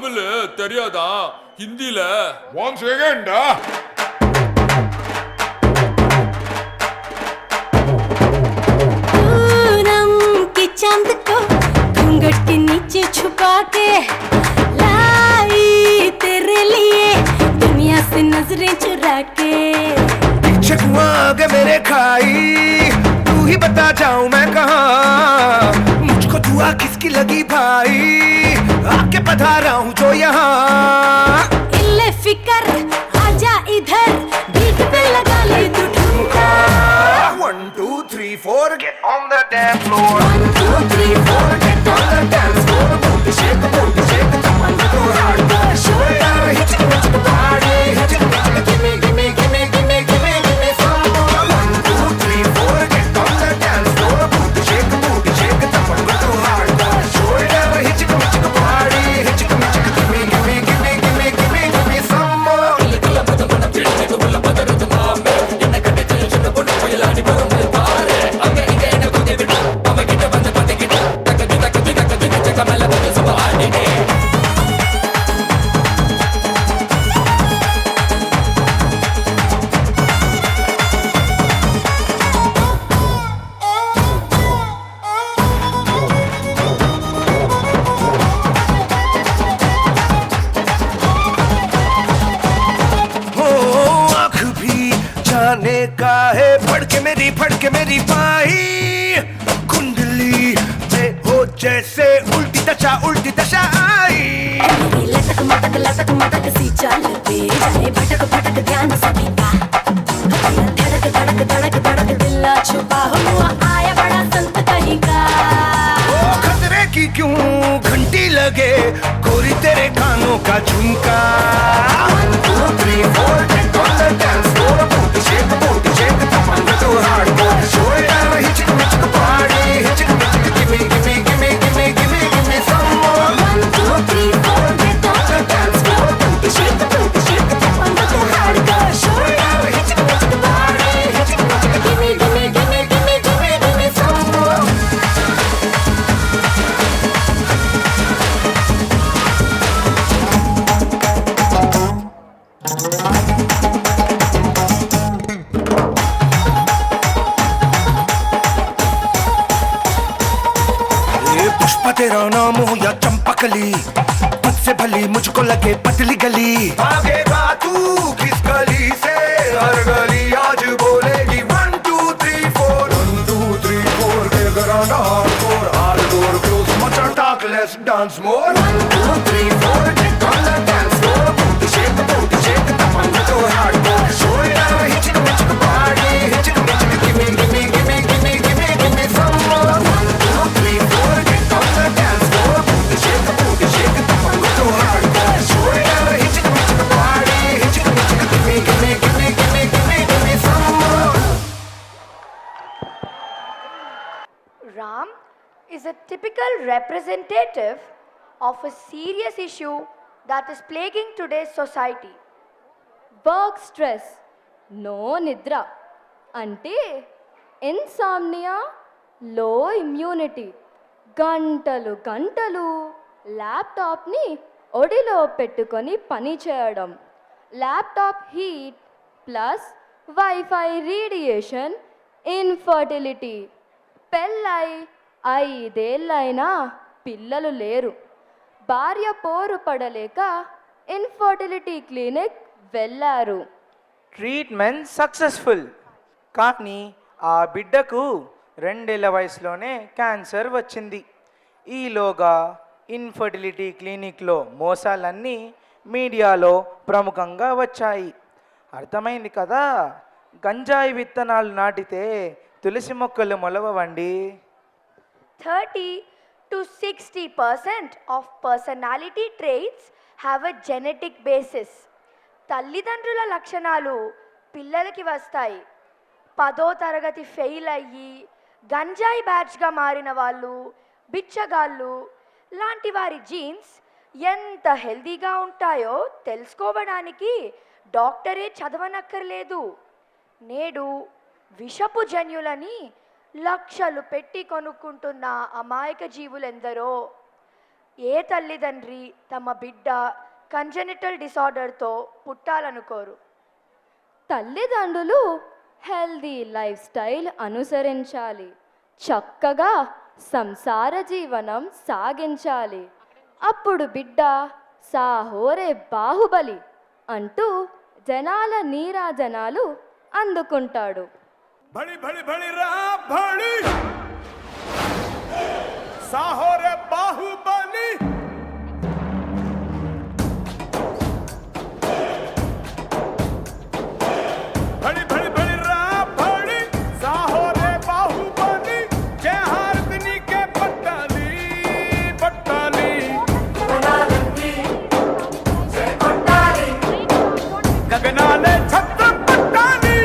தமிழ் தெரியாதா? ஹிந்தில ஒன் செகண்டா. चांद को घूंघट के नीचे छुपा के लाई तेरे लिए दुनिया से नजरें चुरा के। पीछे कुआं आगे मेरे खाई, तू ही बता जाऊं मैं कहाँ, मुझको दुआ किसकी लगी भाई, आके पधारा हूँ जो यहाँ। इल्ले फिकर आजा इधर, बीट पे लगा ले तू ठुमका। 1 2 3 4 get on the dance floor. 1 2 3 4 get on the dance floor. Booty shake, come on, go hardcore. Shoulder hit the body, hit it, give me, give me, give me, give me, give me, give me some more. 1 2 3 4 get on the dance floor. Booty shake, come on, go hardcore. Shoulder hit the body, hit it, give me, give me, give me, give me, give me, give me some more. का है फड़के मेरी पाई, कुंडली में हो जैसे उल्टी दशा आई। लटक मटक सी चलते जाए भटक भटक ध्यान सभी का, धड़क दिल छुपा हुआ आया बड़ा संत कहीं का। खतरे की क्यों घंटी लगे गोरी तेरे कानों का झुमका। 1 2 3 4 get on the dance floor. Booty shake, come on, go hardcore. Shoulder hit the body, hit it, give me, give me, give me, give me, give me, give me some more. 1 2 3 4 get on the dance floor. Booty shake, come on, go hardcore. Shoulder hit the body, hit it, give me, give me, give me, give me, give me, give me some more. तेरा नाम हो या चंपकली, पद से भली मुझको लगे पतली गली। भागेगा तू किस गली से, हर गली आज बोलेगी 1 2 3 4 1 2 3 4 के घराना hardcore, all door close, much talk less dance more. 1 2 3 4 get on the dance floor. Booty shake, come on, go hardcore. Shoulder hit the body, hit it, give me, give me, give me, give me, give me, give me some more. 1 2 3 4 get on the dance floor. Booty shake, come on, go hardcore. Shoulder hit the body, hit it, give me, give me, give me, give me, give me, give me some more. Ram is a typical representative of a serious issue that is plaguing today's society. Work stress, no నిద్ర అంటే insomnia, లో immunity, గంటలు ల్యాప్టాప్ని ఒడిలో పెట్టుకొని పని చేయడం, laptop heat plus wifi radiation, infertility, పెళ్ళై 5 ఏళ్ళైనా పిల్లలు లేరు, భార్య పోరు పడలేక ఇన్ఫర్టిలిటీ క్లినిక్ వెళ్ళారు. ట్రీట్మెంట్ సక్సెస్ఫుల్, కానీ ఆ బిడ్డకు 2 ఏళ్ల వయసులోనే క్యాన్సర్ వచ్చింది. ఈలోగా ఇన్ఫర్టిలిటీ క్లినిక్లో మోసాలన్నీ మీడియాలో ప్రముఖంగా వచ్చాయి. అర్థమైంది కదా, గంజాయి విత్తనాలు నాటితే తులసి మొక్కలు మొలవండి. 30 to 60% of personality traits have a genetic basis. తల్లిదండ్రుల లక్షణాలు పిల్లలకి వస్తాయి. 10వ తరగతి ఫెయిల్ అయ్యి గంజాయి బ్యాచ్గా మారిన వాళ్ళు, బిచ్చగాళ్ళు లాంటి వారి జీన్స్ ఎంత హెల్దీగా ఉంటాయో తెలుసుకోవడానికి డాక్టరే చదవనక్కర్లేదు. నేడు విషపు జన్యులని లక్షలు పెట్టి కొనుక్కుంటున్న అమాయక జీవులెందరో. ఏ తల్లిదండ్రి తమ బిడ్డ కంజెనిటల్ డిసార్డర్తో పుట్టాలనుకోరు. తల్లిదండ్రులు హెల్దీ లైఫ్ స్టైల్ అనుసరించాలి, చక్కగా సంసార జీవనం సాగించాలి. అప్పుడు బిడ్డ సాహోరే బాహుబలి అంటూ జనాల నీరాజనాలు అందుకుంటాడు. బడి బడి బడి రా బడి సాహో రే బాహుబలి బడి బడి బడి రా బడి సాహో రే బాహుబలి జయ హారతిని కే పట్టాలి పట్టాలి గగనాలే ఛత్రం పట్టాలి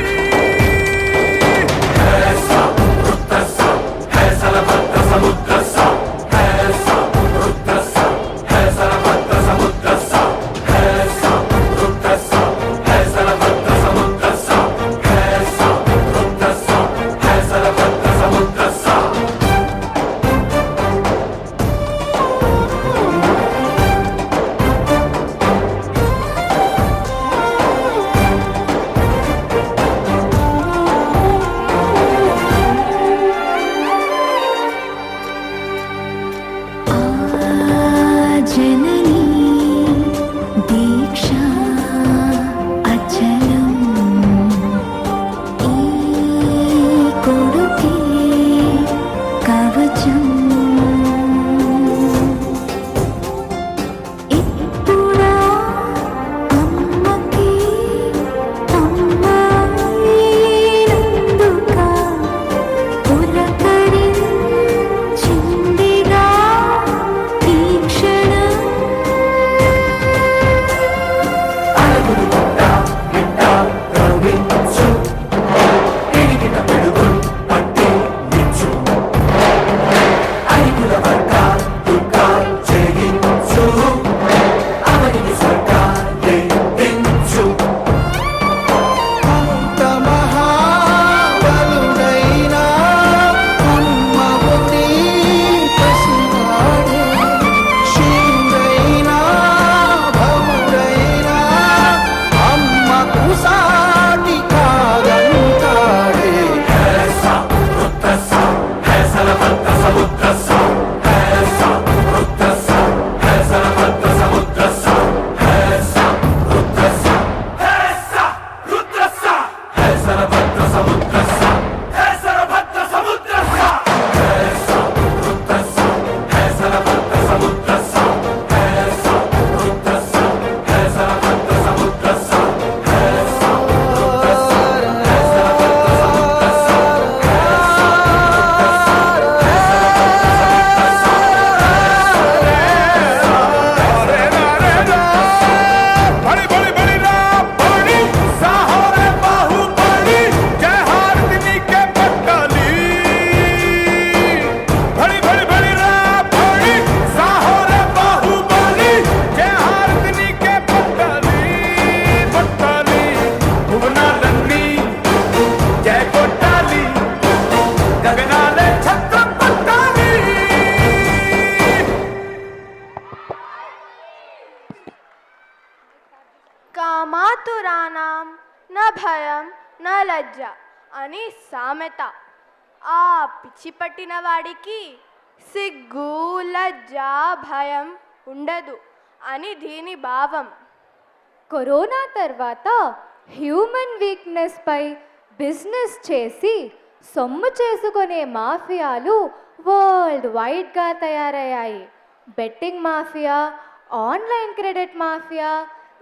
जननी दीक्षा अचलम कोडुके कवचम इप्पुड़ा अम्मकी अम्मायिनंदुका पुलकरी चिंदिगा ఈ క్షణం అంత మహాబలుడైనా అమ్మవు నీ పసివాడే. శివుడైనా భవుడైనా అమ్మకు సాటి కాదంటాడే. బడి బడి బడి రా బడి సాహో రే బాహుబలి జయ హారతిని కే పట్టాలి బడి బడి బడి రా బడి సాహో రే బాహుబలి జయ హారతిని కే పట్టాలి పట్టాలి భువనాలన్నీ జయ కొట్టాలి గగనాలే ఛత్రం పట్టాలి కామాతురాణం న భయం న లజ్జ అని సామెత. ఆ పిచ్చి పట్టిన వాడికి సిగ్గు లజ్జ భయం ఉండదు అని దీని భావం. కరోనా తర్వాత హ్యూమన్ వీక్నెస్ పై బిజినెస్ చేసి సొమ్ము చేసుకునే మాఫియాలు వరల్డ్ వైడ్గా తయారయ్యాయి. Betting mafia, online credit mafia,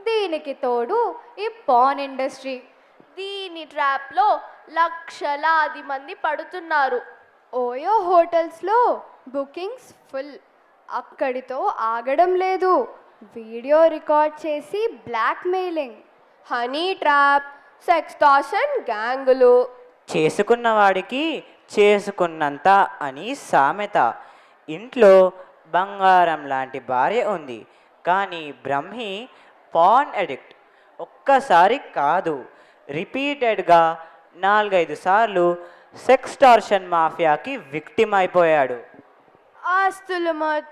దీనికి తోడు ఈ పాన్ ఇండస్ట్రీ. దీని ట్రాప్లో లక్షలాది మంది పడుతున్నారు. ఓయో హోటల్స్లో బుకింగ్స్ ఫుల్. అక్కడితో ఆగడం లేదు. వీడియో రికార్డ్ చేసి బ్లాక్మెయిలింగ్, హనీ ట్రాప్, సెక్స్టార్షన్ గ్యాంగులు. చేసుకున్న వాడికి చేసుకున్నంత అని సామెత. ఇంట్లో బంగారం లాంటి భార్య ఉంది, కానీ బ్రహ్మి పాన్ అడిక్ట్. ఒక్కసారి కాదు, రిపీటెడ్గా 4-5 సార్లు సెక్స్టార్షన్ మాఫియాకి విక్టిమ్ అయిపోయాడు. ఆస్తులు మొత్తం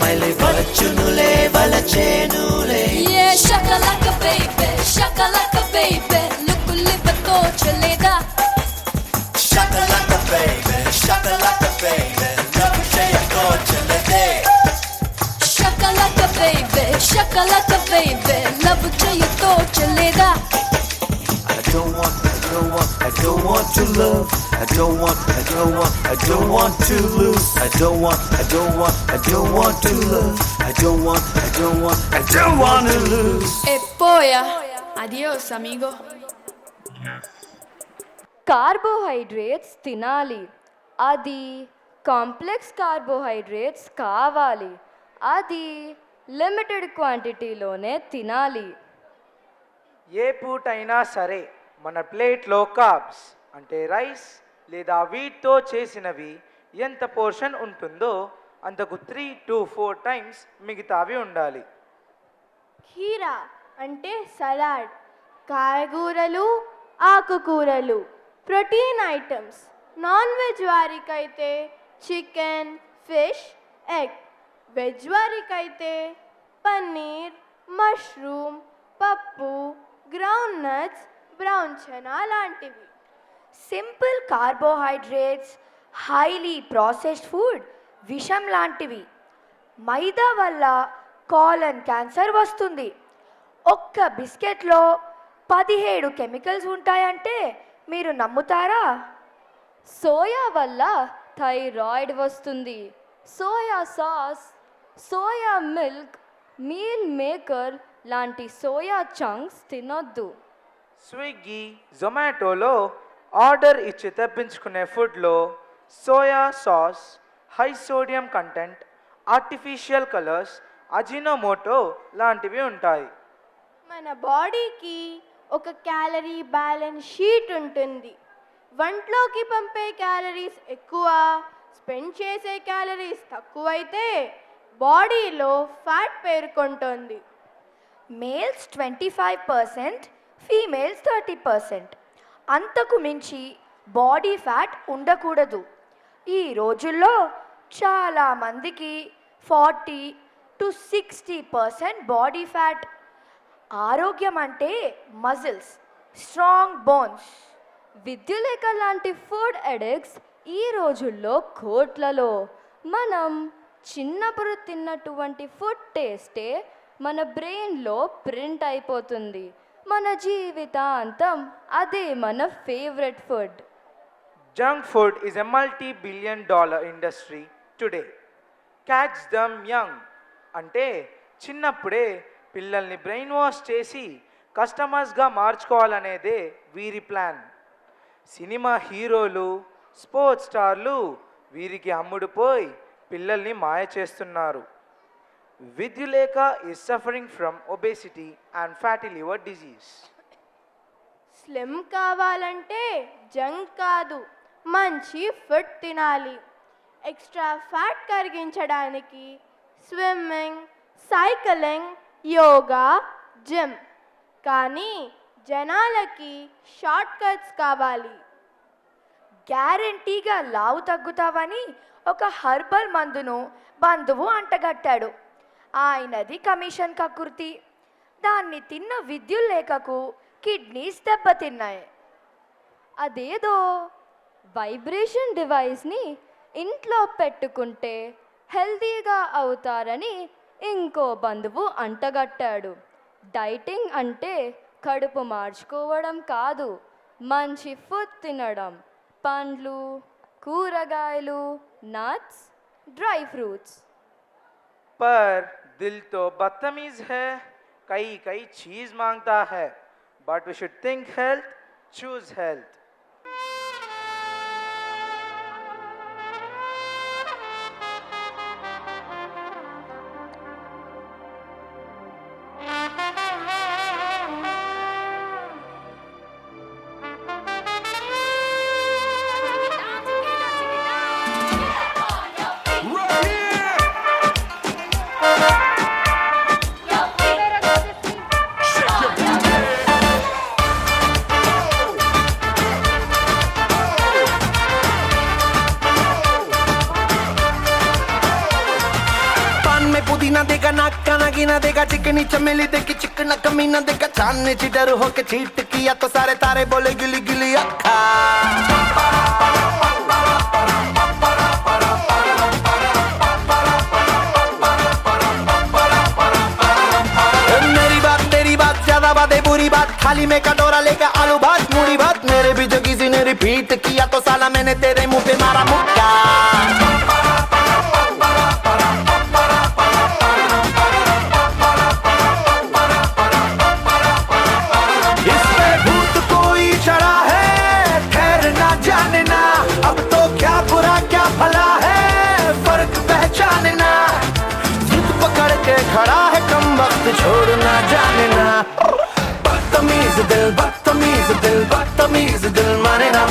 మళ్ళీ వచ్చునులే వలచేనులే Yeah, shakalaka baby, look liverతో చలేదా shakalaka baby love చేయతో చెల్లెదే shakalaka baby, love చేయతో చలేదా I don't want to love. I don't want to lose. I don't want to love. I don't want to lose. Poya, adios amigo. Carbohydrates తినాలి, అది complex carbohydrates కావాలి, అది limited క్వాంటిటీలోనే తినాలి. ఏ పూటైనా సరే మన ప్లేట్లో carbs అంటే rice లేదా వీట్తో చేసినవి ఎంత పోర్షన్ ఉంటుందో అంతకు 3 to 4 టైమ్స్ మిగతావి ఉండాలి. కీరా అంటే సలాడ్, కాయగూరలు, ఆకుకూరలు, ప్రోటీన్ ఐటమ్స్. నాన్ వెజ్ వారికైతే చికెన్, ఫిష్, ఎగ్. వెజ్ వారికైతే పన్నీర్, మష్రూమ్, పప్పు, గ్రౌండ్ నట్స్, బ్రౌన్ చనా లాంటివి. Simple carbohydrates, highly processed food విషం లాంటివి. మైదా వల్ల కాలన్ క్యాన్సర్ వస్తుంది. ఒక్క బిస్కెట్లో 17 కెమికల్స్ ఉంటాయంటే మీరు నమ్ముతారా? సోయా వల్ల థైరాయిడ్ వస్తుంది. Soya sauce, soya milk, meal maker లాంటి సోయా చంక్స్ తినొద్దు. స్విగ్గీ, జొమాటోలో ఆర్డర్ ఇచ్చి తెప్పించుకునే ఫుడ్లో soya sauce, high sodium content, artificial colours, Ajinomoto లాంటివి ఉంటాయి. మన బాడీకి ఒక క్యాలరీ బ్యాలెన్స్ షీట్ ఉంటుంది. వంటలోకి పంపే క్యాలరీస్ ఎక్కువ, స్పెండ్ చేసే క్యాలరీస్ తక్కువైతే బాడీలో ఫ్యాట్ పేరుకుంటుంది. Males 25%, females 30%. అంతకు మించి బాడీ ఫ్యాట్ ఉండకూడదు. ఈ రోజుల్లో చాలామందికి 40 to 60% బాడీ ఫ్యాట్. ఆరోగ్యం అంటే మజిల్స్, స్ట్రాంగ్ బోన్స్. విద్యులేఖ లాంటి ఫుడ్ అడిక్ట్స్ ఈ రోజుల్లో కోట్లలో. మనం చిన్నప్పుడు తిన్నటువంటి ఫుడ్ టేస్టే మన బ్రెయిన్లో ప్రింట్ అయిపోతుంది. మన జీవితాంతం అదే మన favourite food. Junk food is a multi-billion-dollar industry today. Catch them young అంటే చిన్నప్పుడే పిల్లల్ని బ్రెయిన్ వాష్ చేసి కస్టమర్స్గా మార్చుకోవాలనేదే వీరి ప్లాన్. సినిమా హీరోలు, స్పోర్ట్స్ స్టార్లు వీరికి అమ్ముడుపోయి పిల్లల్ని మాయ చేస్తున్నారు. Vidyullekha is suffering from obesity and fatty liver disease. Slim కావాలంటే జంక్ కాదు, మంచి ఫుడ్ తినాలి. ఎక్స్ట్రా ఫ్యాట్ కరిగించడానికి స్విమ్మింగ్, సైక్లింగ్, యోగా, జిమ్. కానీ జనాలకి షార్ట్ కట్స్ కావాలి. గ్యారంటీగా లావు తగ్గుతావని ఒక హర్బల్ మందును బంధువు అంటగట్టాడు. ఆయనది కమిషన్ కక్కుర్తి. దాన్ని తిన్న విద్యుల్లేఖకు కిడ్నీస్ దెబ్బతిన్నాయి. అదేదో వైబ్రేషన్ డివైస్ని ఇంట్లో పెట్టుకుంటే హెల్తీగా అవుతారని ఇంకో బంధువు అంటగట్టాడు. డైటింగ్ అంటే కడుపు మార్చుకోవడం కాదు, మంచి ఫుడ్ తినడం. పండ్లు, కూరగాయలు, నట్స్, డ్రై ఫ్రూట్స్. पर दिल तो बदतमीज है, कई कई चीज मांगता है. But we should think health, choose health. सीना देखा नाका नगीना देखा चिकनी चमेली देखी चिकना कमीना देखा चांदनी चिटर होके चीट किया तो सारे तारे बोले गिली गिली अक्खा मेरी बात ज्यादा बातें बुरी बात थाली में कटोरा लेकर आलू भात मूड़ी भात मेरे भी जो किसी ने रिपीट किया तो साला मैंने तेरे मुंह पे मारा मुक्का खड़ा है कम वक्त छोड़ना जानना बदतमीज दिल बदतमीज दिल बदतमीज दिल माने ना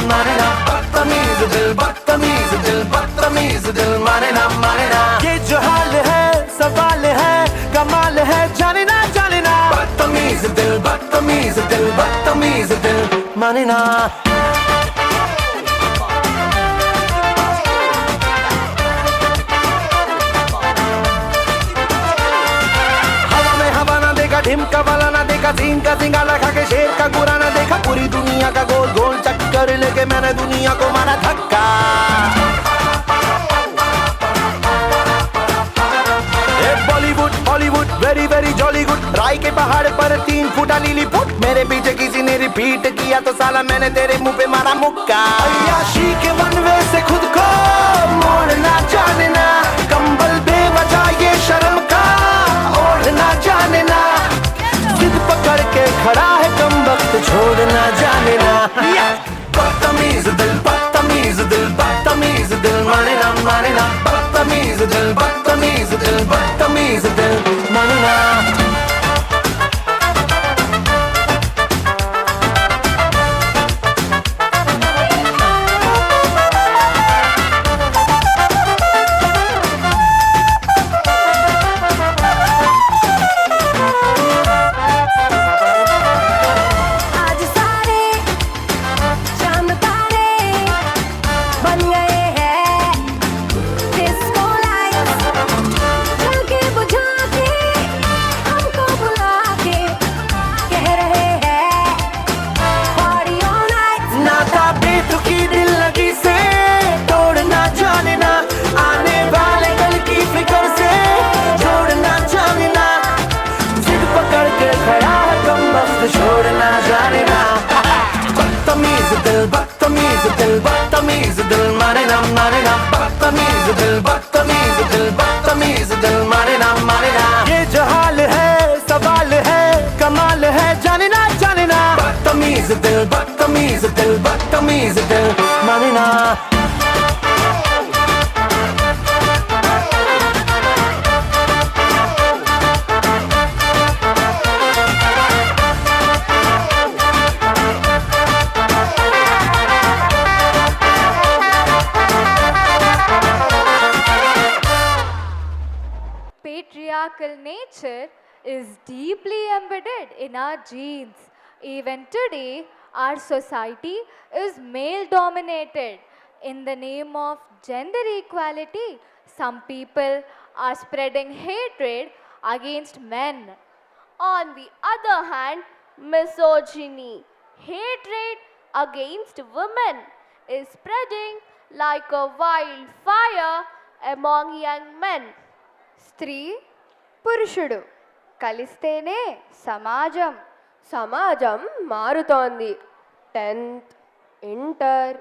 बदतमीज दिल बदतमीज दिल बदतमीज दिल माने ना ये जो हाल है सवाल है कमाल है जाने ना बदतमीज दिल बदतमीज दिल बदतमीज दिल माने ना ढिमका वाला ना देखा सीन का सिंगाला खा के शेर का गुरा ना देखा पूरी दुनिया का गोल गोल चक्कर लेके मैंने दुनिया को मारा धक्का Bollywood Hollywood very very jolly good राय के पहाड़ पर 3 फुटा लीली फुट मेरे पीछे किसी ने रिपीट किया तो साला मैंने तेरे मुंह पे मारा मुक्का अय्याशी के वनवे से खुद को मोड़ना जानना कंबल बेवजह ये शर्म का ओढ़ना जानना पकड़ के खड़ा है कम वक्त छोड़ना जानना बदतमीज दिल बदतमीज दिल बदतमीज दिल माने ना बदतमीज दिल बदतमीज दिल बदतमीज दिल माने ना छोड़ना जानना बदतमीज दिल बदतमीज दिल माने ना बदतमीज दिल बदतमीज दिल माने ना ये जो हाल है सवाल है कमाल है जानना बदतमीज दिल बदतमीज दिल माने ना Patriarchal nature is deeply embedded in our genes. Even today, our society is male dominated. In the name of gender equality, some people are spreading hatred against men. On the other hand, misogyny, hatred against women is spreading like a wildfire among young men. స్త్రీ పురుషుడు కలిస్తేనే సమాజం మారుతోంది 10th inter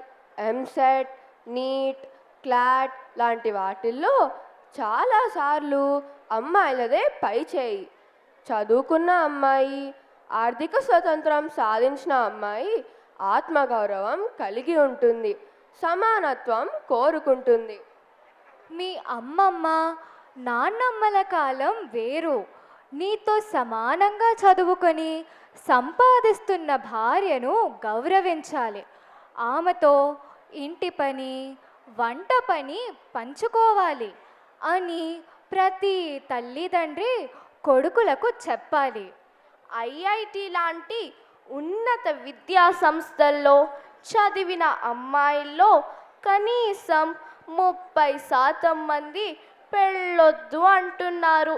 EAMCET neat clot లాంటి వాటిల్లో చాలాసార్లు అమ్మాయిలదే పై చేయి చదువుకున్న అమ్మాయి ఆర్థిక స్వతంత్రం సాధించిన అమ్మాయి ఆత్మగౌరవం కలిగి ఉంటుంది సమానత్వం కోరుకుంటుంది మీ అమ్మమ్మ నాన్నమ్మల కాలం వేరు నీతో సమానంగా చదువుకొని సంపాదిస్తున్న భార్యను గౌరవించాలి ఆమెతో ఇంటి పని వంట పని పంచుకోవాలి అని ప్రతి తల్లిదండ్రి కొడుకులకు చెప్పాలి ఐఐటి లాంటి ఉన్నత విద్యా సంస్థల్లో చదివిన అమ్మాయిల్లో కనీసం 30% మంది పెళ్ళొద్దు అంటున్నారు.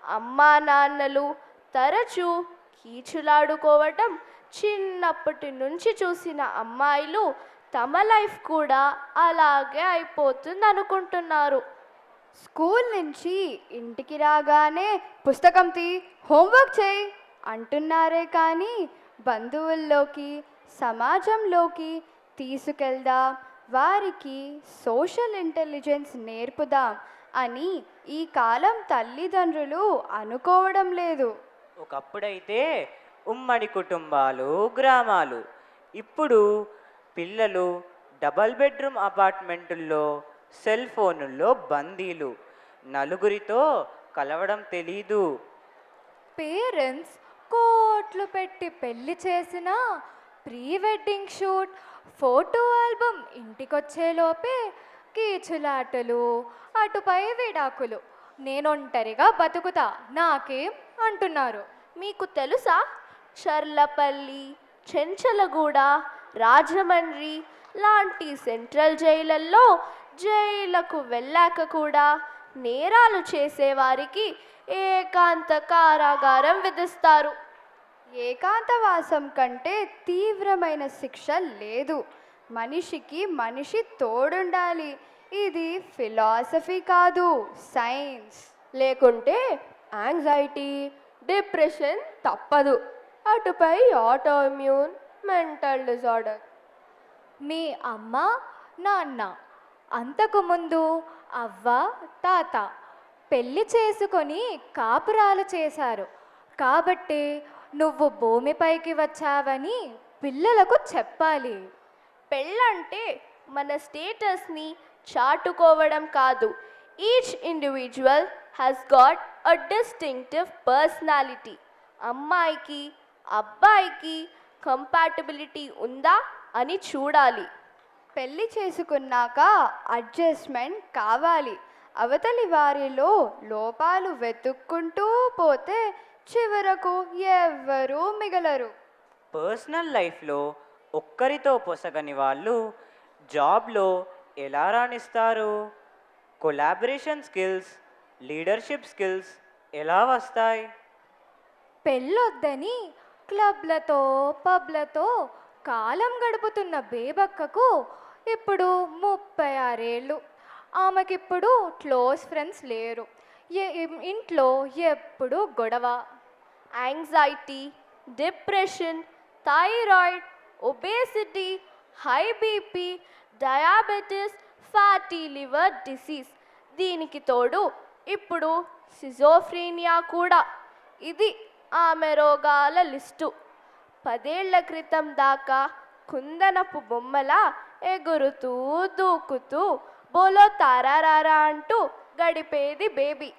అమ్మా నాన్నలు తరచూ కీచులాడుకోవటం చిన్నప్పటి నుంచి చూసిన అమ్మాయిలు తమ లైఫ్ కూడా అలాగే అయిపోతుంది అనుకుంటున్నారు. స్కూల్ నుంచి ఇంటికి రాగానే పుస్తకం తీ, హోంవర్క్ చేయి అంటున్నారే కానీ బంధువుల్లోకి, సమాజంలోకి తీసుకెళ్దాం, వారికి సోషల్ ఇంటెలిజెన్స్ నేర్పుదాం అని ఈ కాలం తల్లిదండ్రులు అనుకోవడం లేదు. ఒకప్పుడైతే ఉమ్మడి కుటుంబాలు, గ్రామాలు. ఇప్పుడు పిల్లలు డబల్ బెడ్రూమ్ అపార్ట్మెంటుల్లో, సెల్ ఫోనుల్లో బందీలు. నలుగురితో కలవడం తెలీదు. పేరెంట్స్ కోట్లు పెట్టి పెళ్లి చేసిన pre wedding shoot, photo album ఇంటికొచ్చేలోపే కీచులాటలు, అటుపై విడాకులు. నేనొంటరిగా బతుకుతా, నాకేం అంటున్నారు. మీకు తెలుసా, చర్లపల్లి, చెంచలగూడ, రాజమండ్రి లాంటి సెంట్రల్ జైళ్ళల్లో జైళ్ళకు వెళ్ళాక కూడా నేరాలు చేసేవారికి ఏకాంత కారాగారం విధిస్తారు. ఏకాంతవాసం కంటే తీవ్రమైన శిక్ష లేదు. మనిషికి మనిషి తోడుండాలి. ఇది ఫిలాసఫీ కాదు, సైన్స్. లేకుంటే యాంగ్జైటీ, డిప్రెషన్ తప్పదు. అటుపై ఆటోఇమ్యూన్, మెంటల్ డిజార్డర్. మీ అమ్మ నాన్న, అంతకుముందు అవ్వ తాత పెళ్లి చేసుకొని కాపురాలు చేశారు. కాబట్టి నువ్వు భూమిపైకి వచ్చావని పిల్లలకు చెప్పాలి. పెళ్ళంటే మన స్టేటస్ని చాటుకోవడం కాదు. Each individual has got a distinctive personality. అమ్మాయికి అబ్బాయికి కంపాటబిలిటీ ఉందా అని చూడాలి. పెళ్లి చేసుకున్నాక అడ్జస్ట్మెంట్ కావాలి. అవతలి వారిలో లోపాలు వెతుక్కుంటూ పోతే చివరకు ఎవ్వరూ మిగలరు. పర్సనల్ లైఫ్లో ఒక్కరితో పొసగని వాళ్ళు జాబ్లో ఎలా రాణిస్తారు? కొలాబరేషన్ స్కిల్స్, లీడర్షిప్ స్కిల్స్ ఎలా వస్తాయి? పెళ్ళొద్దని క్లబ్లతో పబ్లతో కాలం గడుపుతున్న బేబక్కకు ఇప్పుడు 36 ఏళ్ళు. ఆమెకిప్పుడు క్లోజ్ ఫ్రెండ్స్ లేరు. ఇంట్లో ఎప్పుడు గొడవ. Anxiety, depression, thyroid, obesity, high BP, diabetes, fatty liver disease. దీనికి తోడు ఇప్పుడు సిజోఫ్రీనియా కూడా. ఇది ఆమె రోగాల లిస్టు. 10 ఏళ్ల క్రితం దాకా కుందనపు బొమ్మలా ఎగురుతూ దూకుతూ బోలో తారారారా అంటూ గడిపేది బేబీ.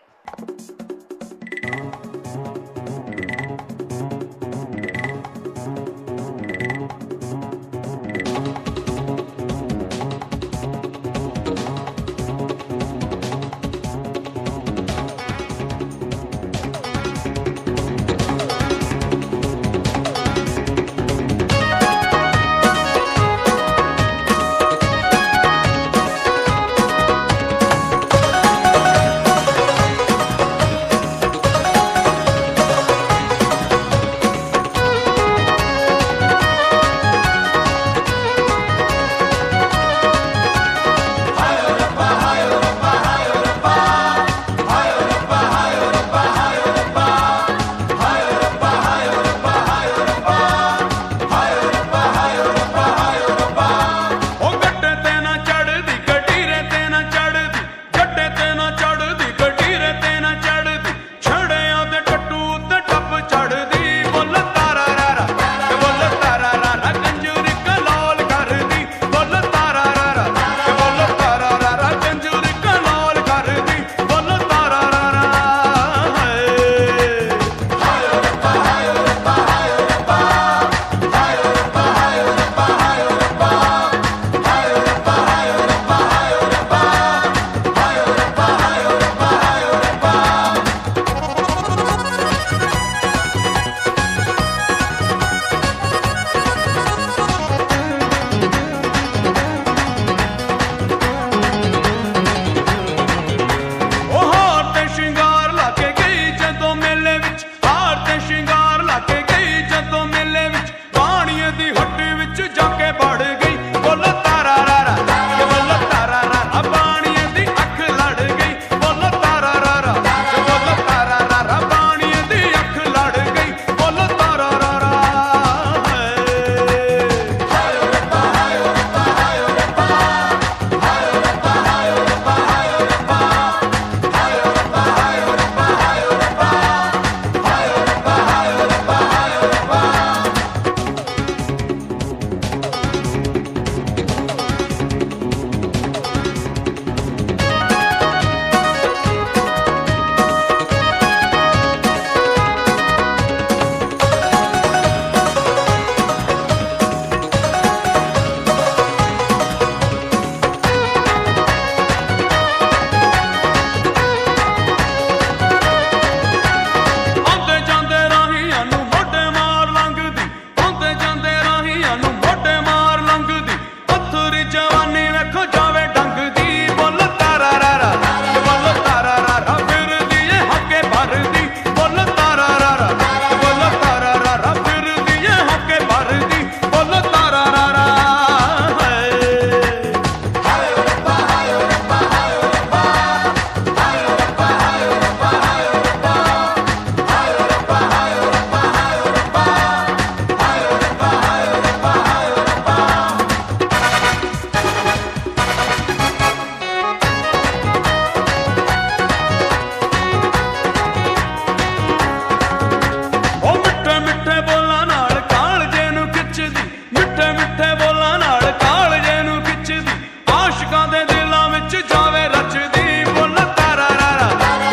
ਵਿੱਚ ਜਾਵੇ ਰਚਦੀ ਬੋਲ ਤਾਰਾ ਰਾਰਾ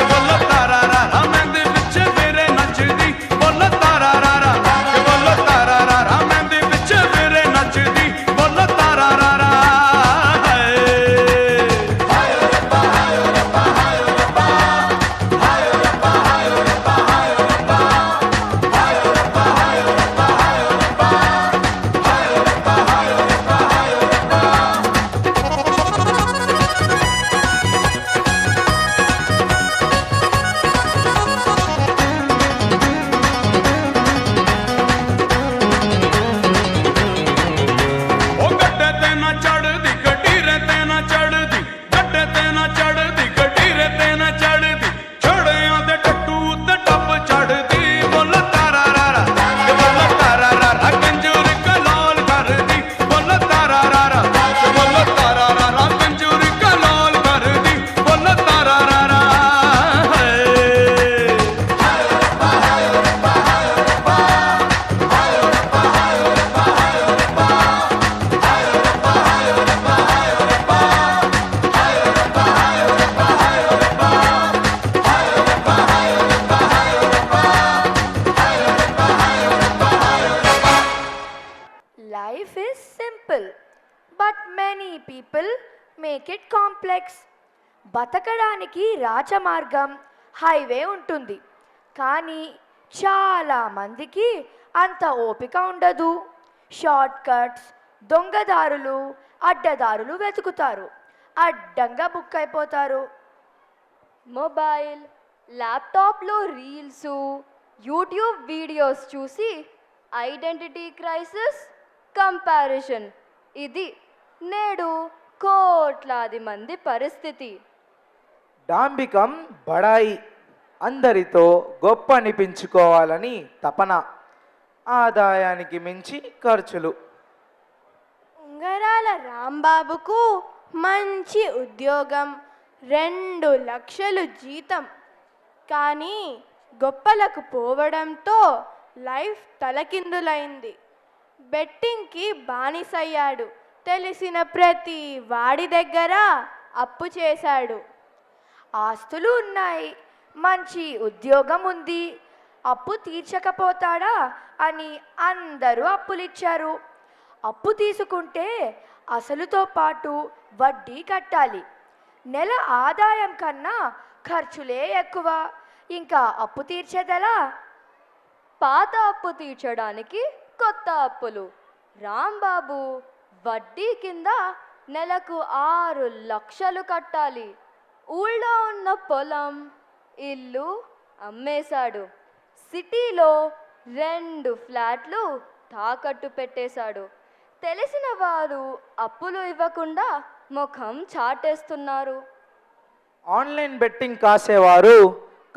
ਬੋਲ ਤਾਰਾ ਰਾਰਾ ਮਹਿੰਦੀ ਵਿੱਚ ਮੇਰੇ ਨੱਚਦੀ ਬੋਲ ਤਾਰਾ ਰਾਰਾ ਬੋਲ ਤਾਰਾ ਰਾਰਾ ਮਹਿੰਦੀ ਵਿੱਚ ਮੇਰੇ ਨੱਚਦੀ ਬੋਲ ਤਾਰਾ ਰਾਰਾ ਉਹ ਗੱਡੇ ਤੇ ਨਾ ਚੜਦੀ ਗੱਡੀਰੇ ਤੇ ਨਾ ਚੜਦੀ ਗੱਡੇ ਤੇ ਨਾ ਚੜਦੀ ਗੱਡੀਰੇ ਤੇ ਨਾ ਚੜਦੀ ਛੜਿਆਂ ਦੇ ਟੱਟੂ ਉੱਤੇ ਟੱਪ ਚੜਦੀ ਬੋਲ ਤਾਰਾ ਰਾਰਾ ਬੋਲ ਤਾਰਾ ਰਾਰਾ ਕੰਜੂਰ ਕਲਾਲ ਕਰਦੀ ਬੋਲ ਤਾਰਾ ਰਾਰਾ ਬੋਲ ਤਾਰਾ ਰਾਰਾ ਕੰਜੂਰ ਕਲਾਲ ਕਰਦੀ ਬੋਲ ਤਾਰਾ ਰਾਰਾ Life is simple, but many people make it complex. బతకడానికి రాజమార్గం హైవే ఉంటుంది, కానీ చాలా మందికి అంత ఓపిక ఉండదు. షార్ట్ కట్స్, దొంగదారులు, అడ్డదారులు వెతుకుతారు, అడ్డంగా బుక్ అయిపోతారు. మొబైల్ ల్యాప్టాప్లో రీల్స్ యూట్యూబ్ వీడియోస్ చూసి ఐడెంటిటీ క్రైసిస్ కంపారిజన్ ఇది నేడు కోట్లాది మంది పరిస్థితి. డాంబికం బడాయి, అందరితో గొప్ప అనిపించుకోవాలని తపన, ఆదాయానికి మించి ఖర్చులు. ఉంగరాల రాంబాబుకు మంచి ఉద్యోగం, 2 లక్షలు జీతం. కానీ గొప్పలకు పోవడంతో లైఫ్ తలకిందులైంది. బెట్టింగ్కి బానిసయ్యాడు, తెలిసిన ప్రతి వాడి దగ్గర అప్పు చేశాడు. ఆస్తులు ఉన్నాయి, మంచి ఉద్యోగం ఉంది, అప్పు తీర్చకపోతాడా అని అందరూ అప్పులిచ్చారు. అప్పు తీసుకుంటే అసలుతో పాటు వడ్డీ కట్టాలి. నెల ఆదాయం కన్నా ఖర్చులే ఎక్కువ, ఇంకా అప్పు తీర్చేదెలా? పాత అప్పు తీర్చడానికి కొత్త అప్పులు. రాంబాబు వడ్డీ కింద నెలకు 6 లక్షలు కట్టాలి. ఊళ్ళో ఉన్న పొలం, ఇల్లు అమ్మేశాడు. సిటీలో 2 ఫ్లాట్లు తాకట్టు పెట్టేశాడు. తెలిసిన వారు అప్పులు ఇవ్వకుండా ముఖం చాటేస్తున్నారు. ఆన్లైన్ బెట్టింగ్ కాసేవారు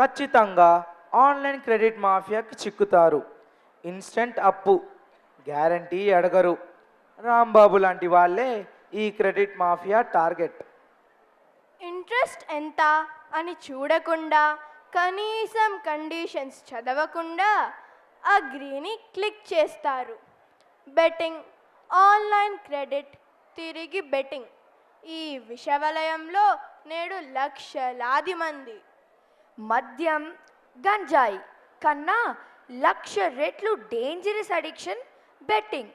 ఖచ్చితంగా ఆన్లైన్ క్రెడిట్ మాఫియాకి చిక్కుతారు. ఇన్స్టెంట్ అప్పు గ్యారంటీ అడగరు. రాంబాబు లాంటి వాళ్ళే ఈ క్రెడిట్ మాఫియా టార్గెట్. ఇంట్రెస్ట్ ఎంత అని చూడకుండా, కనీసం కండిషన్స్ చదవకుండా అగ్రీని క్లిక్ చేస్తారు. బెట్టింగ్, ఆన్లైన్ క్రెడిట్, తిరిగి బెట్టింగ్, ఈ విషవలయంలో నేడు లక్షలాది మంది. మద్యం, గంజాయి కన్నా 1,00,000 రెట్లు డేంజరస్ అడిక్షన్ బెట్టింగ్.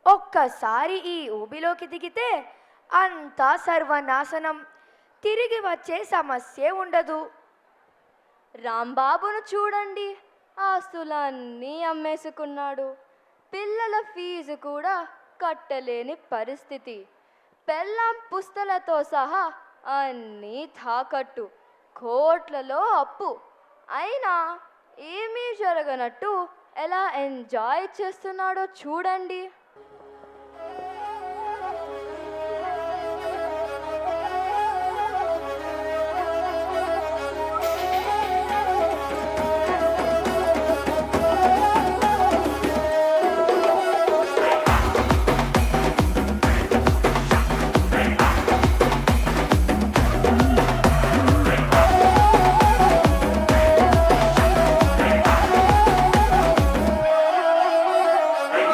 ఒక్కసారి ఈ ఊబిలోకి దిగితే అంతా సర్వనాశనం, తిరిగి వచ్చే సమస్యే ఉండదు. రాంబాబును చూడండి, ఆస్తులన్నీ అమ్మేసుకున్నాడు. పిల్లల ఫీజు కూడా కట్టలేని పరిస్థితి. పెళ్ళాం పుస్తలతో సహా అన్నీ తాకట్టు, కోట్లలో అప్పు. అయినా ఏమీ జరగనట్టు ఎలా ఎంజాయ్ చేస్తున్నాడో చూడండి.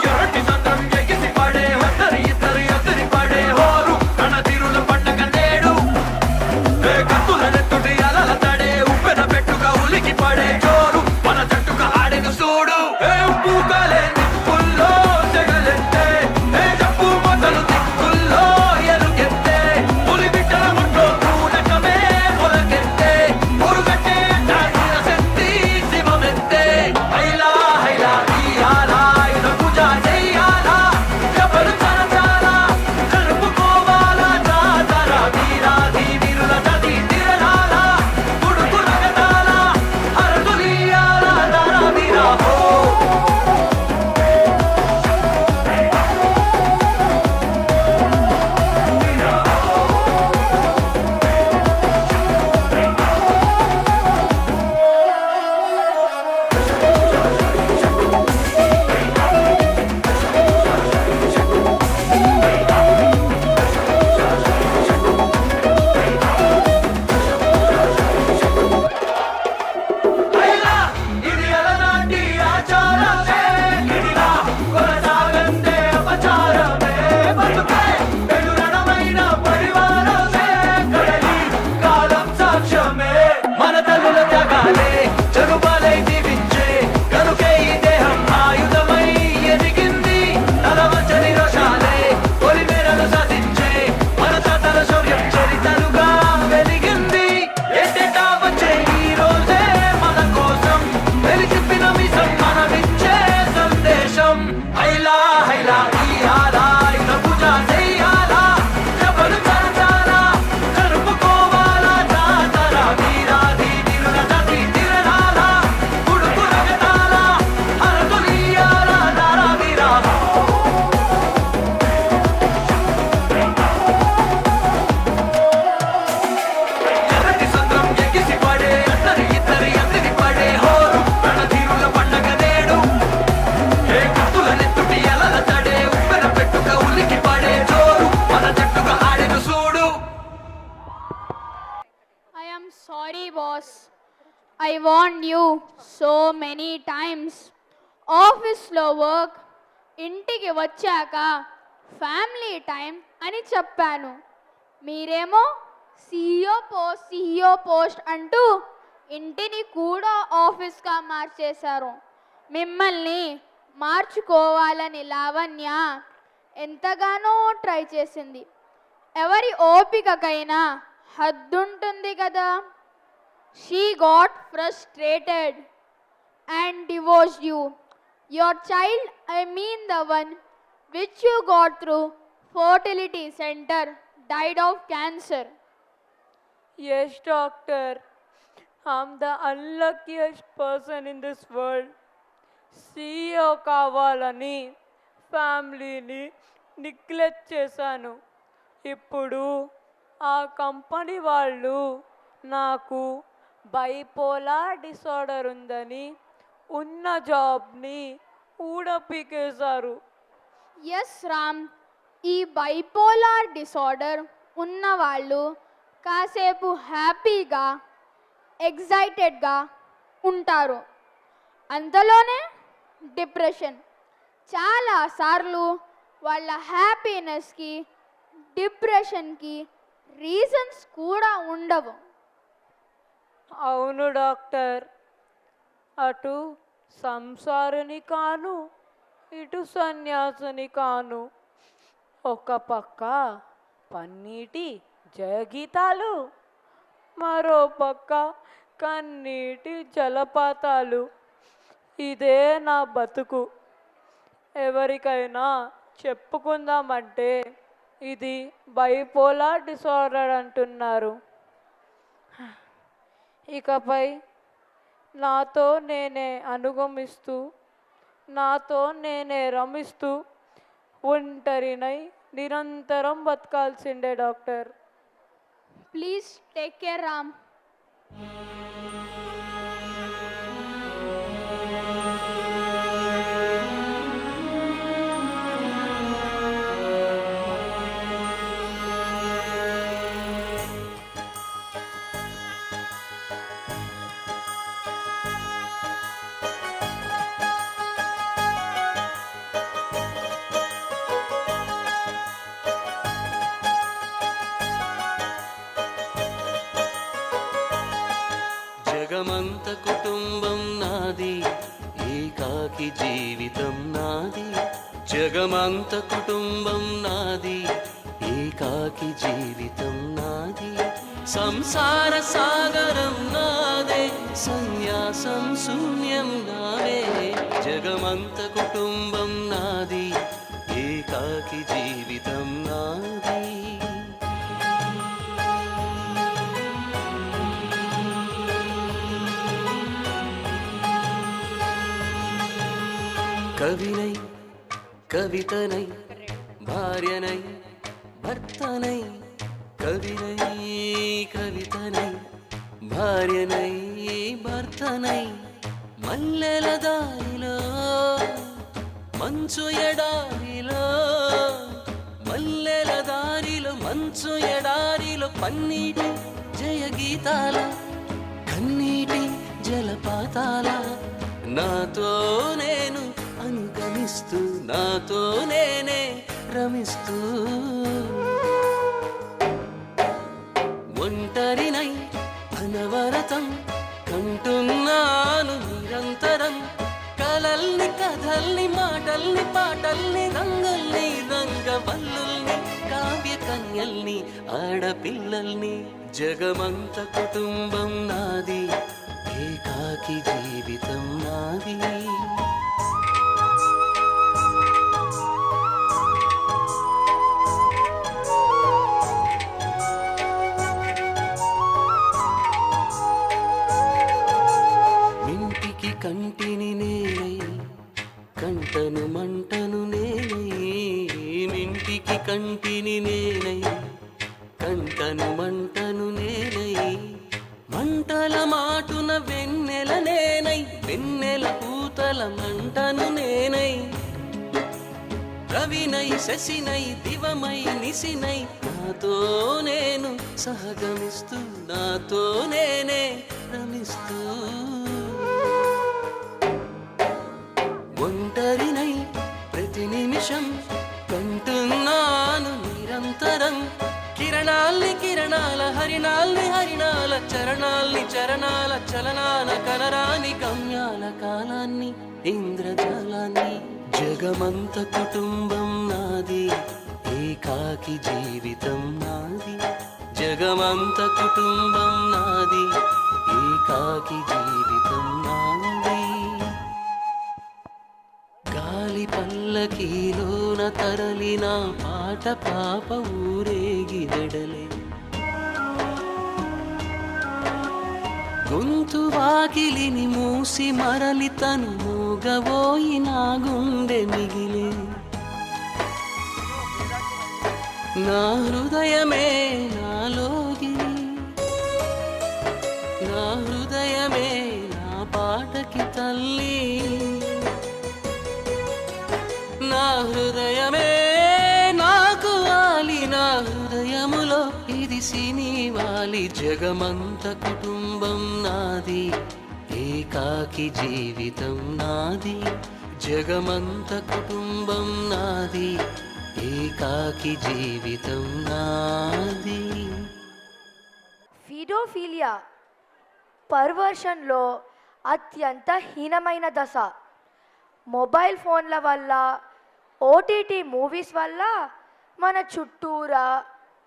ఎరటి సంద్రం Sorry, boss. I warned you so many times. ఆఫీస్లో వర్క్, ఇంటికి వచ్చాక ఫ్యామిలీ టైం అని చెప్పాను. మీరేమో CEO పోస్ట్ అంటూ ఇంటిని కూడా ఆఫీస్గా మార్చేశారు. మిమ్మల్ని మార్చుకోవాలని లావణ్య ఎంతగానో ట్రై చేసింది. ఎవరి ఓపికకైనా హద్దుంటుంది కదా. She got frustrated and divorced you. Your child, I mean the one which you got through fertility center, died of cancer. Yes, doctor. I'm the unluckiest person in this world. CEO కావాలని ఫ్యామిలీని neglect చేశాను. ఇప్పుడు ఆ company వాళ్ళు నాకు bipolar disorder ఉందని ఉన్న జాబ్ని ఊడపీకేశారు. ఎస్ రామ్, ఈ బైపోలార్ డిసార్డర్ ఉన్నవాళ్ళు కాసేపు హ్యాపీగా ఎగ్జైటెడ్గా ఉంటారు, అంతలోనే డిప్రెషన్. చాలాసార్లు వాళ్ళ హ్యాపీనెస్కి డిప్రెషన్కి రీజన్స్ కూడా ఉండవు. అవును డాక్టర్, అటు సంసారిని కాను, ఇటు సన్యాసిని కాను. ఒక పక్క పన్నీటి జయగీతాలు, మరో పక్క కన్నీటి జలపాతాలు. ఇదే నా బతుకు. ఎవరికైనా చెప్పుకుందామంటే ఇది బైపోలార్ డిసార్డర్ అంటున్నారు. ఇకపై నాతో నేనే అనుగమిస్తూ, నాతో నేనే రమిస్తూ, ఒంటరినై నిరంతరం బతకాల్సిందే doctor. Please take care Ram. జగమంత కుటుంబం నాది, ఏకాకి జీవితం నాది. జగమంత కుటుంబం నాది, ఏకాకి జీవితం నాది. సంసార సాగరం నాదే, సన్యాసం శూన్యం నావే. జగమంత కుటుంబం నాది, ఏకాకి జీవితం నాది. కవినై కవితనై భార్యనై భర్తనై, కవినై కవితనై భార్యనై భర్తనై. మల్లెల దారిలో మంచు ఎడారిలో, మల్లెల దారిలో మంచు ఎడారిలో, పన్నీటి జయగీతాల కన్నీటి జలపాతాల. నాతో నేను అనుగమిస్తూ, నాతో నేనే రమిస్తూ, ఒంటరినై అనవరతం కంటున్నాను నిరంతరం. కలల్ని కథల్ని మాటల్ని పాటల్ని రంగుల్ని రంగవల్లుల్ని కావ్య కన్యల్ని ఆడపిల్లల్ని. జగమంత కుటుంబం నాది, ఏకాకి జీవితం నాది. మింటికి కంటిని నేనై, కంటను మంటను నేనై. మింటికి కంటిని నేనై, కంటను మంటను నేనై. మంటల మాటున వెన్నెల నేనై, వెన్నెల పూతల మంటను నేనై. రవినై శశినై దివమై నిశినై, నా నాతో నేను సహగమిస్తూ నాతో నేనే రమిస్తూ ఒంటరినై ప్రతి నిమిషం కంటున్నాను నిరంతరం కిరణాల్ని కిరణాల హరిణాల్ని హరిణాల చరణాల్ని చరణాల చలనాల కలరాని గమ్యాల కాలాన్ని ఇంద్రజాలాన్ని జగమంత కుటుంబం నాది ఏకాకి జీవితం నాది జగమంత కుటుంబం నాది ఏకాకి జీవితం నాది గాలి పల్లకీలోన తరలిన పాట పాప ఊరేగిదడలే గొంతు వాకిలిని మూసి మరలి తను మూగబోయి నా గుండె మిగిలే నా హృదయమే నాలోగిలి నా హృదయమే నా పాటకి తల్లి నా హృదయమే నాకు వాలి నా హృదయములో ఇది సినివాలి జగమంత కుటుంబం నాది ఏకాకి జీవితం నాది జగమంత కుటుంబం నాది ఏకాకి జీవితం నాది ఫీడోఫీలియా పర్వర్షన్లో అత్యంత హీనమైన దశ. మొబైల్ ఫోన్ల వల్ల, ఓటీటీ మూవీస్ వల్ల మన చుట్టూరా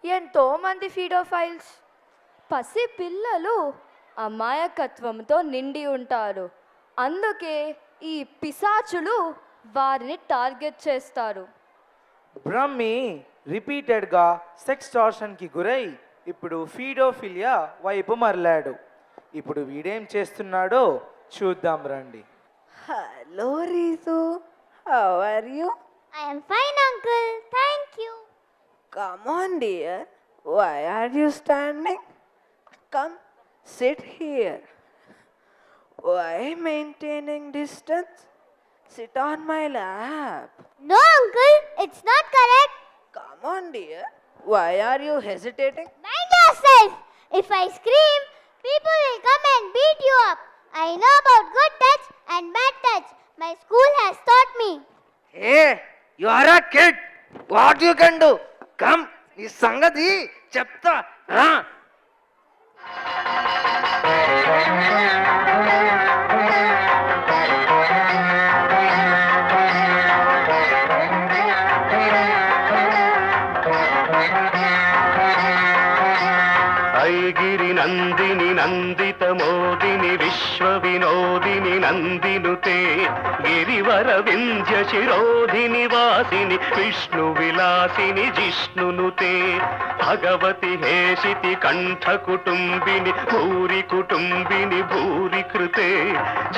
ఎంతోమంది ఫీడోఫైల్స్. పసి పిల్లలు అమాయకత్వంతో నిండి ఉంటారు. అందుకే ఈ పిశాచులు వారిని టార్గెట్ చేస్తారు. బ్రహ్మి రిపీటెడ్గా సెక్స్టార్షన్కి గురై ఇప్పుడు ఫీడోఫిలియా వైపు మరలాడు. ఇప్పుడు వీడేం చేస్తున్నాడో చూద్దాం రండి. Hello, Ritu. How are you? I am fine, uncle. Thank you. Come on, dear. Why are you standing? Come, sit here. Why maintaining distance? Sit on my lap. No, uncle. It's not correct. Come on, dear. Why are you hesitating? Mind yourself. If I scream, people will come and beat you up. I know about good touch and bad touch. My school has taught me. Hey, you are a kid. What you can do? Come, ఈ సంగతి చెప్తా రా. ఐగిరి నందిని నందిత మోదిని విశ్వ వినోదిని నందినుతే గిరివర వింధ్య శిరోధిని వాసిని విష్ణు విలాసిని జిష్ణునుతే భగవతి హేషితి కంఠ కుటుంబిని భూరి కుటుంబిని భూరి కృతే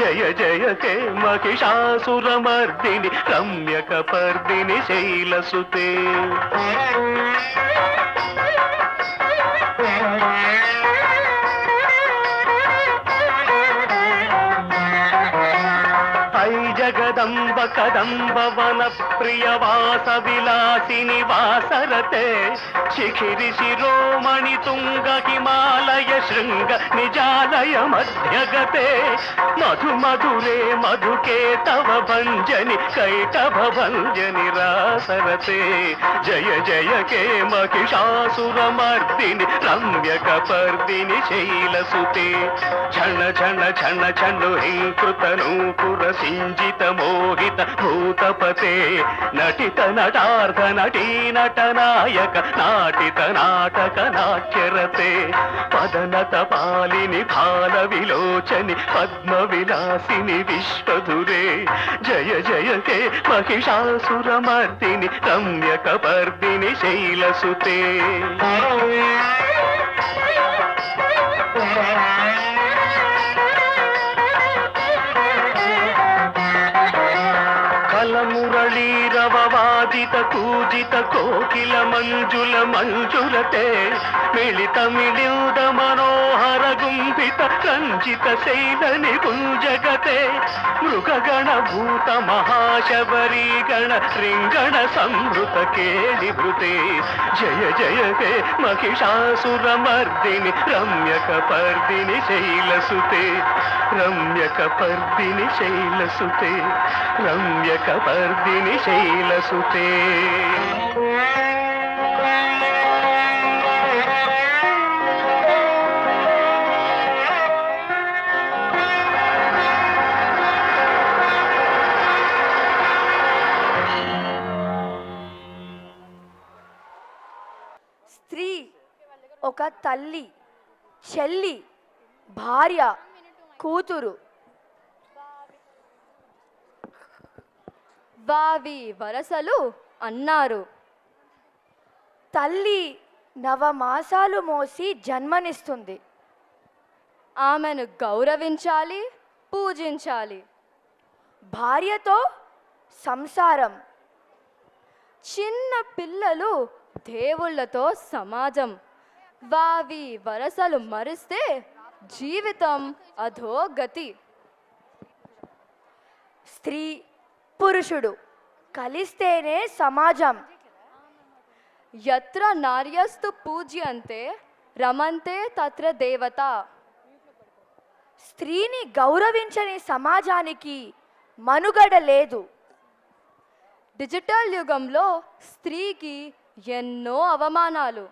జయ జయ హే మహిషాసురమర్దిని రమ్యక పర్దిని శైలసుతే జగదంబ కదంబ వన ప్రియ వాస విలాసిని వాసరతే శిఖిరి శిరోమణి తుంగ హిమాలయ శృంగ నిజాలయ మధ్యగతే మధు మధురే మధుకే తవ భంజని కైటభ భంజని రాసరతే జయ జయ కే మహిషాసురమర్దిని రమ్యక పర్దిని శైలసుతే ఛణ ఛణ ఛణ ఛను హింకృత నూపుర సింజిత మోహిత భూతపతే నటిత నటార్థ నటీ నటనాయక నాటిత నాటక నాట్యరతే పదనత పాలిని భాల విలోచని పద్మ విలాసిని విశ్వధురే జయ జయ హే మహిషాసురమర్దిని రమ్యక పర్దిని శైలసుతే కలమురళీరవవాదిత కూజిత కోకిల మంజుల మంజులతే మిళిత మిళిత మనోహర గుంభిత రంజిత శైల నికుంజగతే మృగగణ భూత మహాశబరీ గణ రింగణ సంవృత కేళిభృతే జయ జయ హే మహిషాసురమర్దిని రమ్యకపర్దిని శైలసుతే రమ్యకపర్దిని శైలసుతే రమ్యకపర్దిని శైలసుతే. స్త్రీ ఒక తల్లి, చెల్లి, భార్య, కూతురు. వావి వరసలు అన్నారు. తల్లి నవమాసాలు మోసి జన్మనిస్తుంది. ఆమెను గౌరవించాలి, పూజించాలి. భార్యతో సంసారం. చిన్న పిల్లలు దేవుళ్ళతో సమాజం. వావి వరసలు మరిస్తే జీవితం అధోగతి. స్త్రీ పురుషుడు కలిస్తేనే సమాజం. యత్ర నార్యస్తు పూజ్యంతే రమంతే తత్ర దేవత. స్త్రీని గౌరవించని సమాజానికి మనుగడ లేదు. డిజిటల్ యుగంలో స్త్రీకి ఎన్నో అవమానాలు.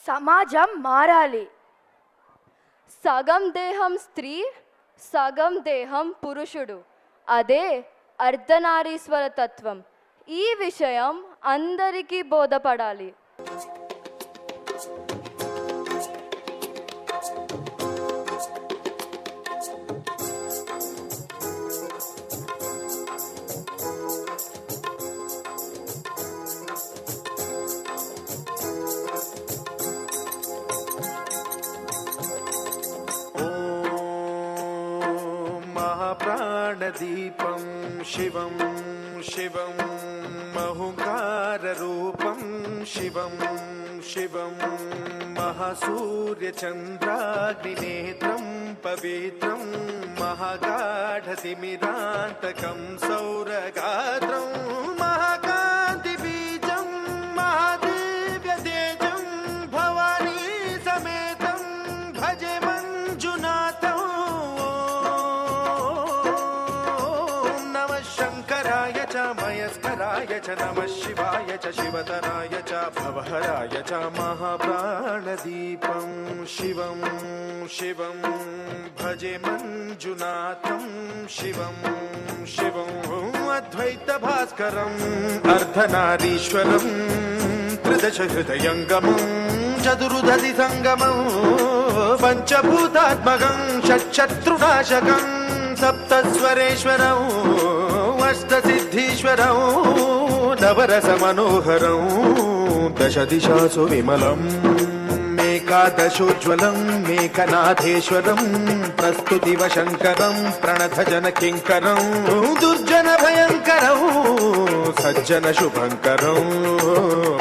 సమాజం మారాలి. సగం దేహం స్త్రీ, సగం దేహం పురుషుడు. అదే అర్ధనారీశ్వర తత్వం. ఈ విషయం అందరికీ బోధపడాలి. ప్రాణదీపం శివం శివం మహుంకారరూపం శివం శివం మహాసూర్యచంద్రాగ్నినేత్రం పవిత్రం మహాగాఢతిమిరాంతకం సౌరగాత్రం మహాకాంతిబీజం మహాదివ్యతేజం భవానీ సమేతం భజే మంజునాథం. శంకరాయ చ మయస్కరాయ చ నమః శివాయ చ శివతరాయ చ భవహరాయ చ మహాప్రాణదీపం శివం శివం భజే మంజునాథం శివం శివం అద్వైత భాస్కరం అర్ధనారీశ్వరం త్రిదశ హృదయంగమం చతురుదధి సంగమం పంచభూతాత్మకం షట్శత్రునాశకం సప్తస్వరేశ్వరం అష్టసిద్ధీశ్వరం నవరస మనోహరం దశ దిశాసు విమలం మేకాదశోజ్వలం మేకనాథేశ్వరం ప్రస్తుతివ శంకరం ప్రణతజన కింకరం దుర్జన భయంకరం సజ్జన శుభంకరం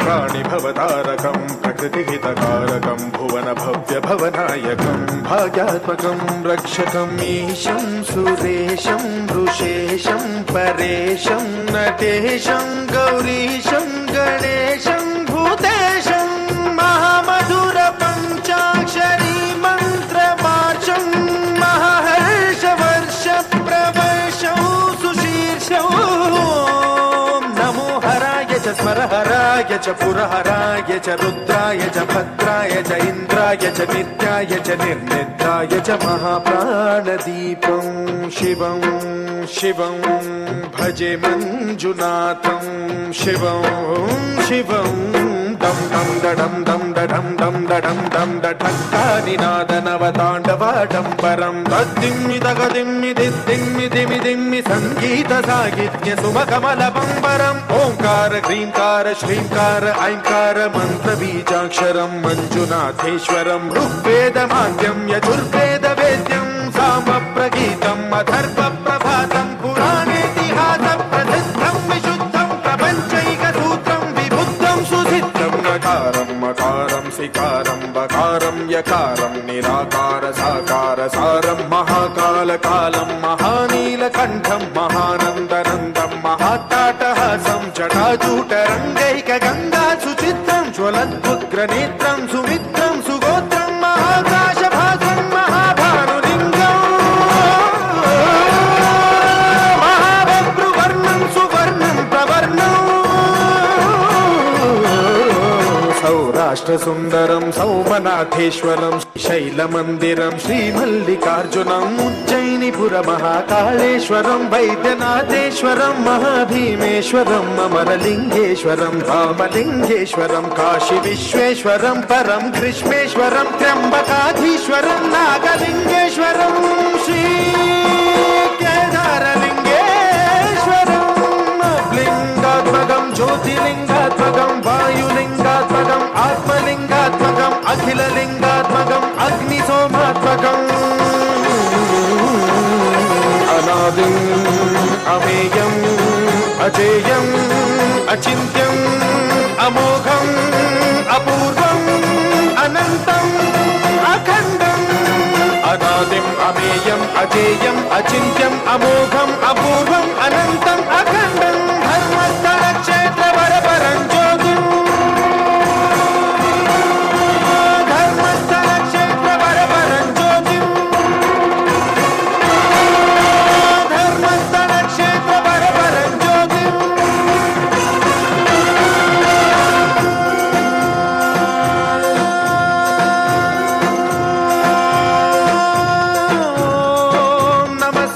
ప్రాణిభవతారకం ప్రకృతిహితకారకం భువన భవ్య భవనాయకం భాగ్యాత్మకం రక్షకం ఈశం సురేశం ఋషేశం పరేశం నటేశం గౌరీశం గణేశం భూతేశం మహామధుర పంచాక్షరీ మంత్రవాచం మహర్షవర్ష ప్రవర్షం సుశీర్షం నమో హరాయ చ స్మరహరాయ చ పురహరాయ చ రుద్రాయ చ భద్రాయ చ ఇంద్రాయ చ నిత్యాయ చ నిర్నిద్రాయ చ మహాప్రాణదీపం శివం శివం భజే మంజునాథం శివం శివం దం దం దడం దం దడం దం దడం దం దఢంకానినాదనవతాండవాడంబరం తద్దిమ్మి తగదిమ్మి దిద్దిమ్మి దిమి దిమ్మి సంగీత సాహిత్య సుమకమల బంబరం ఓంకార హ్రీంకార శ్రీంకార ఐంకార మంత్ర బీజాక్షరం మంజునాథేశ్వరం ఋగ్వేద మాద్యం యజుర్వేద వేద్యం సామ ప్రగీతం అథర్వ ప్రభాతం పురాణేతిహాస ప్రసిద్ధం విశుద్ధం ప్రపంచైక సూత్రం విబుద్ధం సుసిద్ధం నకారం మకారం సికారం మకారం యకారం నిరాకార సాకార సారం మహాకాల కాలం మహానీలకంఠం మహానందనందం మహాట్టాటహాసం జటాజూటరంగైక గంగా సుచిత్రం జ్వలద్వుగ్రనేత్రం సుమిత్రం సుగోత్రం మహాకాశభాసం మహాభానులింగం మహాభద్రువర్ణం సువర్ణం ప్రవర్ణం సౌరాష్ట్ర సుందరం సౌమనాథేశ్వరం శైలమందిరం శ్రీమల్లికార్జునం ఉజ్జయినిపుర మహాకాళేశ్వరం వైద్యనాథేశ్వరం మహాభీమేశ్వరం అమరలింగేశ్వరం రామలింగేశ్వరం కాశీ విశ్వేశ్వరం పరం కృష్ణేశ్వరం త్ర్యంబకాధీశ్వరం నాగలింగేశ్వరం శ్రీ కేదారలింగేశ్వరం లింగాత్మకం జ్యోతిలింగాత్మకం వాయులింగాత్మకం ఆత్మలింగాత్మకం అఖిలలింగాత్మకం అగ్నిసోమాత్మకం అనాదిం అమేయం అజేయం అచింత్యం అమోఘం అపూర్వం అనంతం అఖండం అనాదిం అమేయం అజేయం అచింత్యం అమోఘం అపూర్వం అనంతం అఖండం ధర్మస్థల క్షేత్ర వరపరం జ్యోతిం ధర్మస్థల క్షేత్ర వరపరం జ్యోతిం ధర్మస్థల క్షేత్ర వరపరం జ్యోతిం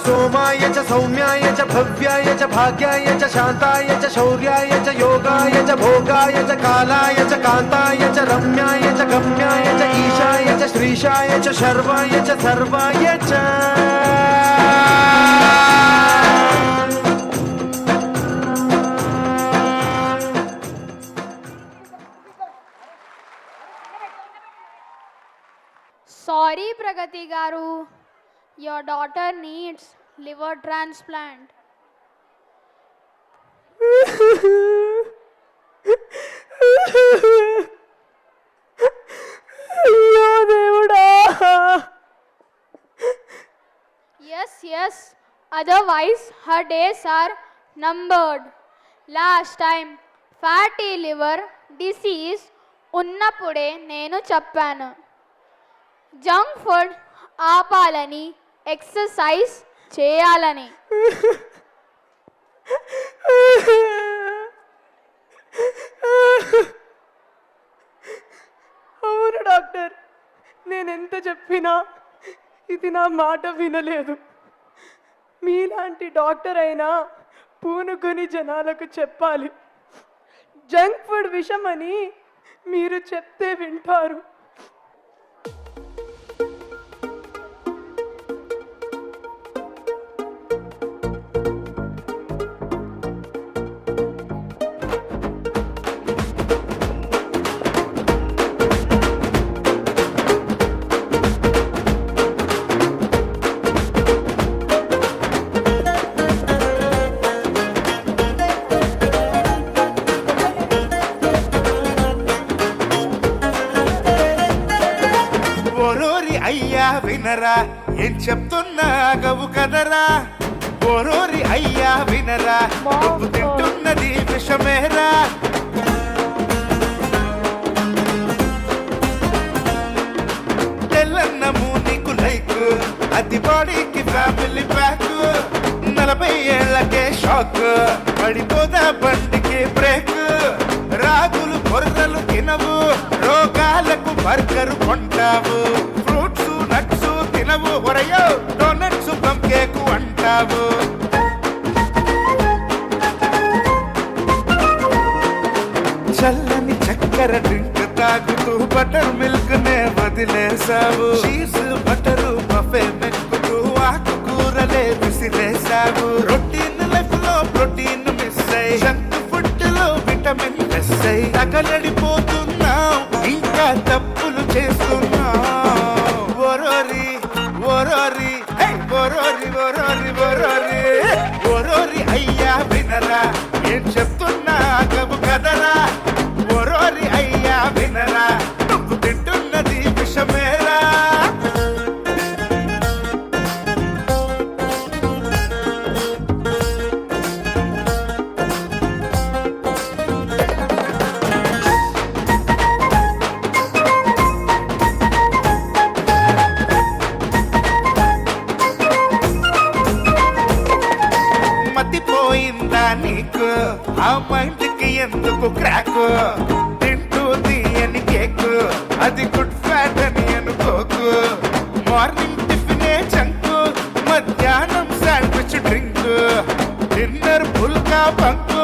सोमाय च सौम्याय च भव्याय च भाग्याय च शान्ताय च शौर्याय च योगाय च भोगाय च कालाय च कान्ताय च रम्याय च गम्याय च ईशाय च श्रीशाय च शर्वाय च सर्वाय च సారీ ప్రగతి గారు, your daughter needs liver transplant. అయ్యో దేవుడా. Yes, otherwise her days are numbered. Last time fatty liver disease ఉన్నప్పుడే నేను చెప్పాను, జంక్ ఫుడ్ ఆపాలని, ఎక్సర్సైజ్ చేయాలని. అవును డాక్టర్, నేనెంత చెప్పినా ఇది నా మాట వినలేదు. మీలాంటి డాక్టర్ అయినా పూనుకొని జనాలకు చెప్పాలి. జంక్ ఫుడ్ విషమని మీరు చెప్తే వింటారు. అయ్యా వినరా, ఏం చెప్తున్నా గవు కదరా. ఓరోరి అయ్యా వినరా, నువ్వు తింటున్నది విషమేరా. తెల్లన్నము నీకు లైక్, అది బాడీకి ఫ్యామిలీ ప్యాక్. 40 ఏళ్లకే షాక్, పడిపోదా బండికి బ్రేక్. రాగులు బొర్రలు తినవు, రోగాలకు బర్గరు కొంటావు. ఫ్రూట్స్ నట్స్ తినవు, ఒరయో డోనట్స్ పంకేకు అంటావు. చల్లని చక్కెర డ్రింక్ తాగుతూ బటర్ మిల్క్ నే వదిలేసావు. చీజ్ బటరు బఫే మెక్కుతూ ఆకుకూరలే విసిరేసావు. రొటీన్ లైఫ్ లో ప్రోటీన్ మిస్ అయ్యి, జంక్ ఫుడ్ లో విటమిన్ మిస్ అయ్యి తగలడిపోతున్నావు, ఇంకా తప్పులు చేస్తున్నావు. ఒరోరి ఒరోరి ఒరోరి ఒరోరి ఒరోరి ఒరోరి అయ్యా వినరా, ఏం చెప్తున్నా గబు కదరా. ఒరోరి అయ్యా వినరా, నువ్వు తింటున్నది మైండ్కి ఎందుకు క్రాక్ తింటూ తీయని కేక్ అది గుడ్ ఫ్యాట్ అని అనుకోకు మార్నింగ్ టిఫినే చంకు మధ్యాహ్నం శాండ్విచ్ డ్రింక్ డిన్నర్ పుల్కా బంకు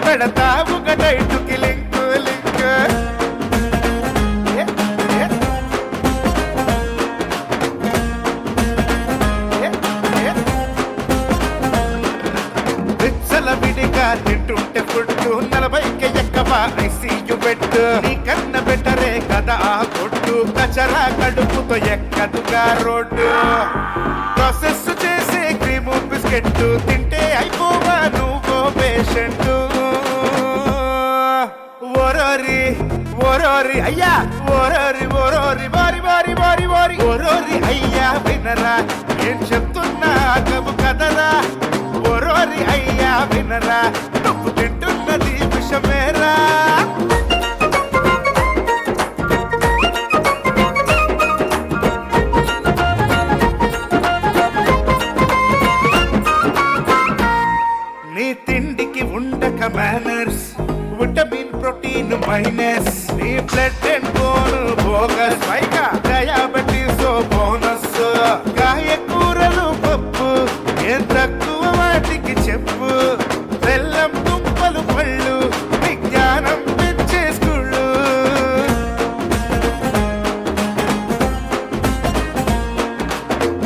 పెడతావుగా డైట్కి లింక్ లింక్ విడిగా తింటుంటే ఫుడ్ 40కి ఎక్కవా ఐసీయు బెడ్ నీ కన్న బెటరే కదా ఆ కొట్టు కచరా కడుపుతో ఎక్కదుగా రోడ్డు ప్రాసెస్ చేసే క్రీము బిస్కెట్ తింటే అయిపోవా నువ్వు పేషెంట్ ఓరోరి ఓరోరి అయ్యా ఓరోరి ఓరోరి వారి వారి వారి వారి ఓరోరి అయ్యా వినరా ఏం చెప్తున్నా కబు కదరా ఓరోరి అయ్యా వినరా నువ్వు తింటున్నది విషమేరా నీ తిండికి ఉండక మేనర్స్ విటమిన్ ప్రోటీన్ మైనస్ నీ బ్లడ్ అండ్ బోన్ బోగస్ పైగా డయాబెటీస్ బోనస్ కాయ కూరలు పప్పు ఏం తక్కువ వాటికి చెప్పు బెల్లం దుంపలు పళ్ళు విజ్ఞానం పెంచే స్కూళ్ళు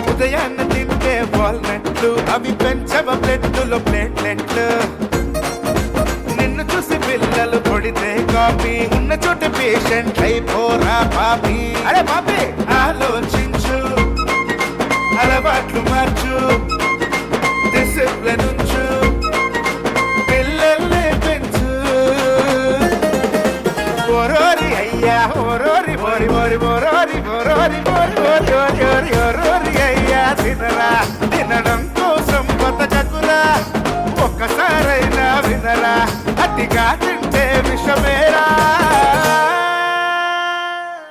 ఉదయాన్న తింటే వాల్నట్లు అవి పెంచవ బ్లడ్లో ప్లేట్లెట్లు నిన్ను చూసి పిల్లలు కొడితే కాపీ ఉన్న చోట పేషెంట్ అయిపోరా పాపి అరే పాపి ఆలోచించు అలవాట్లు మార్చు డిసిప్లిన్ ఉంచు పిల్లల్ని పెంచు ఓరోరి అయ్యా ఓరోరి ఓరి ఓరి ఓరోరి ఓరోరి ఓరి ఓరి ఓరి ఓరి ఓరోరి అయ్యా తినరా తినడం కోసం బతకకురా ఒక్కసారైనా వినరా అతిగా తింటే విషమేరా